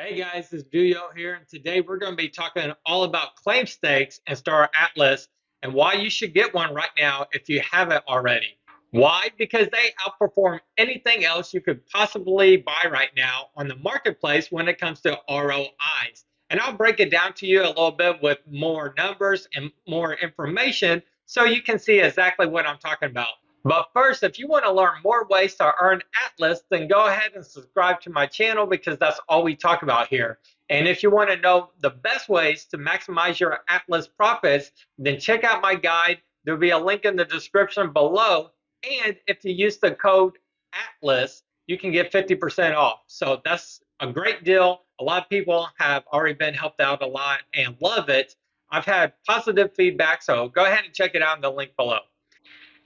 Hey guys, this is Duyo here, and today we're going to be talking all about claim stakes and Star Atlas and why you should get one right now if you haven't already. Why? Because they outperform anything else you could possibly buy right now on the marketplace when it comes to ROIs. And I'll break it down to you a little bit with more numbers and more information so you can see exactly what I'm talking about. But first, if you want to learn more ways to earn Atlas, then go ahead and subscribe to my channel because that's all we talk about here. And if you want to know the best ways to maximize your Atlas profits, then check out my guide. There'll be a link in the description below. And if you use the code Atlas, you can get 50% off. So that's a great deal. A lot of people have already been helped out a lot and love it. I've had positive feedback, so go ahead and check it out in the link below.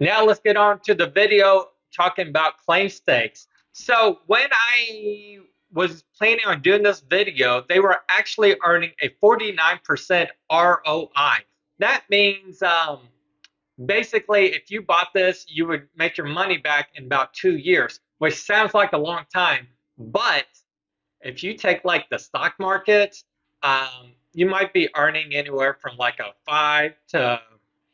Now let's get on to the video talking about claim stakes. So when I was planning on doing this video, they were actually earning a 49% ROI. That means basically if you bought this, you would make your money back in about 2 years, which sounds like a long time. But if you take like the stock market, you might be earning anywhere from like a 5 to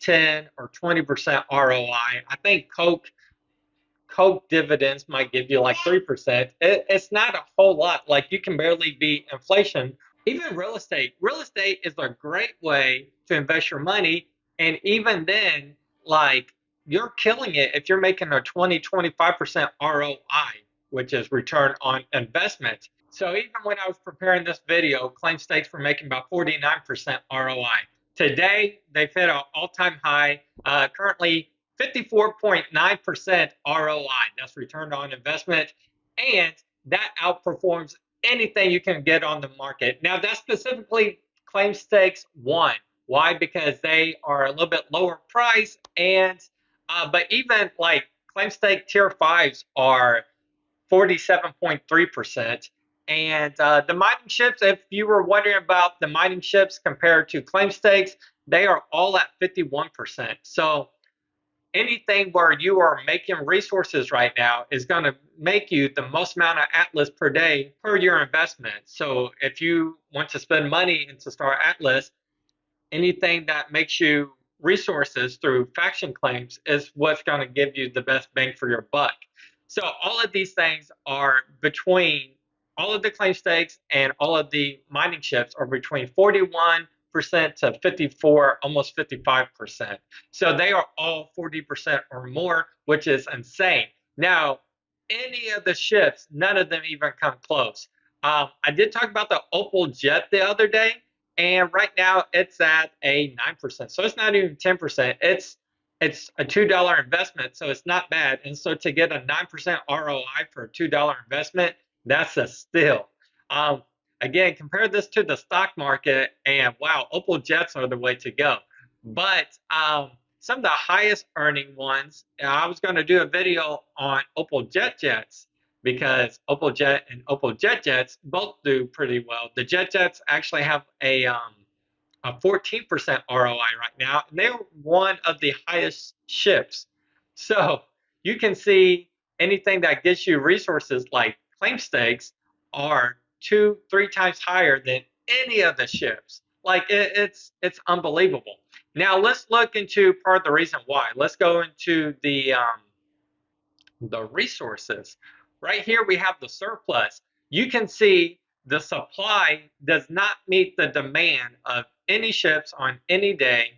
10 or 20% ROI. I think Coke dividends might give you like 3%. It's not a whole lot. Like you can barely beat inflation. Even real estate. Real estate is a great way to invest your money. And even then, like you're killing it if you're making a 20-25% ROI, which is return on investment. So even when I was preparing this video, claim stakes were making about 49% ROI. Today, they've hit an all-time high, currently 54.9% ROI. That's return on investment. And that outperforms anything you can get on the market. Now, that's specifically claim stakes one. Why? Because they are a little bit lower price, and but even like claim stake tier fives are 47.3%. And the mining ships, if you were wondering about the mining ships compared to claim stakes, they are all at 51%. So anything where you are making resources right now is going to make you the most amount of Atlas per day per your investment. So if you want to spend money into Star Atlas, anything that makes you resources through faction claims is what's going to give you the best bang for your buck. So all of these things are between all of the claim stakes and all of the mining ships are between 41% to 54, almost 55%. So they are all 40% or more, which is insane. Now, any of the ships, none of them even come close. I did talk about the Opal Jet the other day, and right now it's at a 9%. So it's not even 10%. It's a $2 investment, so it's not bad. And so to get a 9% ROI for a $2 investment, that's a steal. Um, Again, compare this to the stock market, and wow, Opal Jets are the way to go. But some of the highest earning ones, I was going to do a video on Opal Jets because Opal Jet and Opal Jets both do pretty well. The Jets actually have a 14% ROI right now, and they're one of the highest ships. So you can see anything that gets you resources like claim stakes are 2-3 times higher than any of the ships. Like it's unbelievable. Now let's look into part of the reason why. Let's go into the resources. Right here we have the surplus. You can see the supply does not meet the demand of any ships on any day.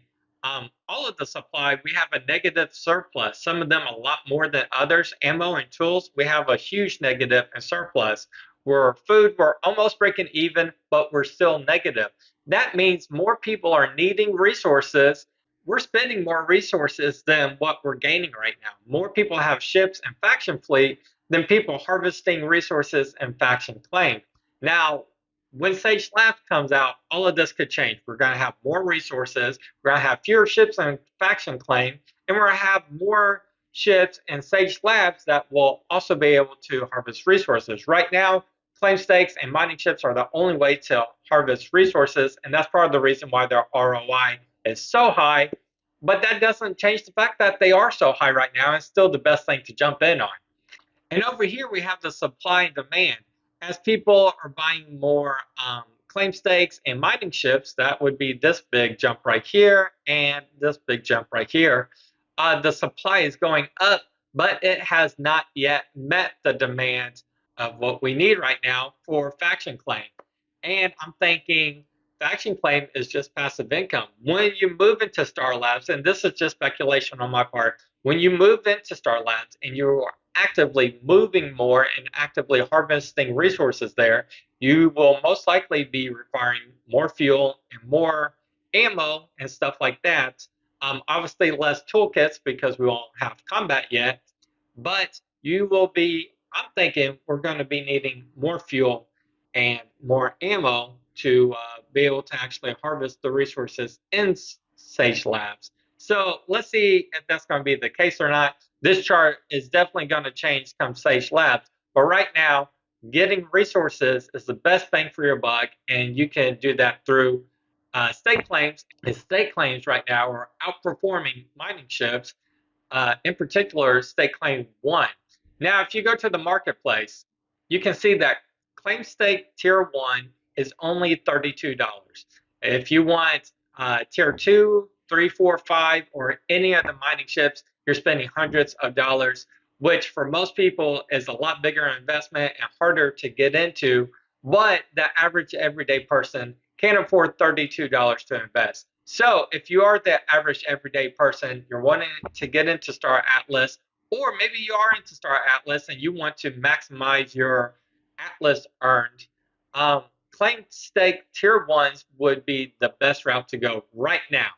All of the supply, we have a negative surplus. Some of them a lot more than others. Ammo and tools, we have a huge negative and surplus. Where food, we're almost breaking even, but we're still negative. That means more people are needing resources. We're spending more resources than what we're gaining right now. More people have ships and faction fleet than people harvesting resources and faction claim. Now, when Sage Labs comes out, all of this could change. We're going to have more resources, we're going to have fewer ships and faction claim, and we're going to have more ships and Sage Labs that will also be able to harvest resources. Right now, claim stakes and mining ships are the only way to harvest resources, and that's part of the reason why their ROI is so high. But that doesn't change the fact that they are so high right now and still the best thing to jump in on. And over here we have the supply and demand. as people are buying more claim stakes and mining ships, that would be this big jump right here and this big jump right here. The supply is going up, but it has not yet met the demand of what we need right now for faction claim. And I'm thinking faction claim is just passive income. When you move into Star Labs, and this is just speculation on my part, when you move into Star Labs and you are actively moving more and actively harvesting resources there, you will most likely be requiring more fuel and more ammo and stuff like that. Obviously, less toolkits because we won't have combat yet, but you will be. I'm thinking we're going to be needing more fuel and more ammo to be able to actually harvest the resources in Sage Labs. So let's see if that's going to be the case or not. This chart is definitely going to change come Sage Labs, but right now, getting resources is the best bang for your buck, and you can do that through stake claims. And stake claims right now are outperforming mining ships, in particular, stake claim one. Now, if you go to the marketplace, you can see that claim stake tier one is only $32. If you want tier two, three, four, five, or any of the mining ships, you're spending hundreds of dollars, which for most people is a lot bigger investment and harder to get into. But the average everyday person can't afford $32 to invest. So if you are the average everyday person, you're wanting to get into Star Atlas, or maybe you are into Star Atlas and you want to maximize your Atlas earned, claim stake tier ones would be the best route to go right now.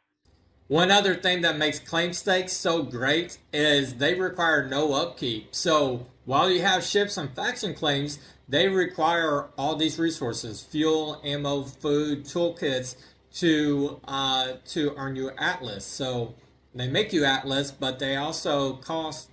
One other thing that makes claim stakes so great is they require no upkeep. So while you have ships and faction claims, they require all these resources: fuel, ammo, food, toolkits to earn you Atlas. So they make you Atlas, but they also cost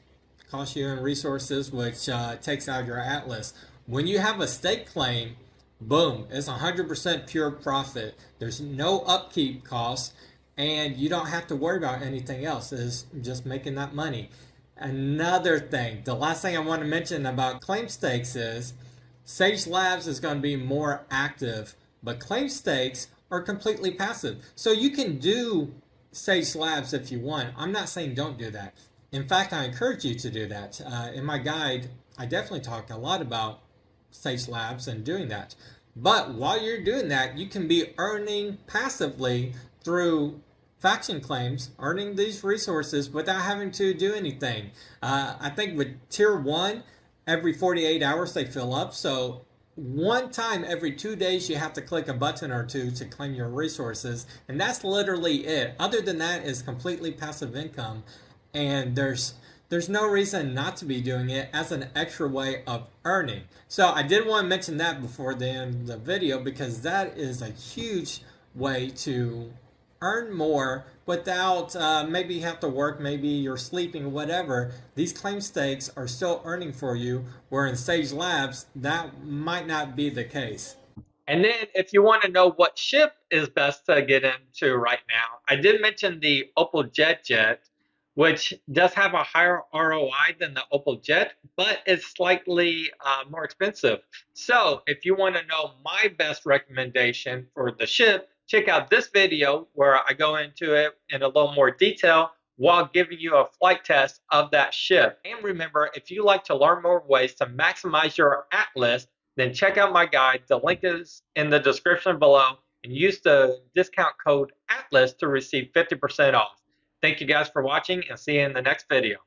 you in resources, which takes out your Atlas. When you have a stake claim, boom, it's 100% pure profit. There's no upkeep costs, and you don't have to worry about anything else. It's just making that money. Another thing, the last thing I want to mention about claim stakes is Sage Labs is going to be more active, but claim stakes are completely passive. So you can do Sage Labs if you want. I'm not saying don't do that. In fact, I encourage you to do that. In my guide, I definitely talk a lot about Sage Labs and doing that. But while you're doing that, you can be earning passively through faction claims, earning these resources without having to do anything. I think with tier one, every 48 hours they fill up. So one time every 2 days you have to click a button or two to claim your resources, and that's literally it. Other than that is completely passive income, and there's no reason not to be doing it as an extra way of earning. So I did want to mention that before the end of the video, because that is a huge way to earn more without maybe you have to work, maybe you're sleeping, whatever. These claim stakes are still earning for you, where in Sage Labs that might not be the case. And then if you want to know what ship is best to get into right now, I did mention the Opal Jet, which does have a higher ROI than the Opal Jet, but it's slightly more expensive. So if you want to know my best recommendation for the ship, check out this video where I go into it in a little more detail while giving you a flight test of that ship. And remember, if you like to learn more ways to maximize your Atlas, then check out my guide. The link is in the description below, and use the discount code ATLAS to receive 50% off. Thank you guys for watching, and see you in the next video.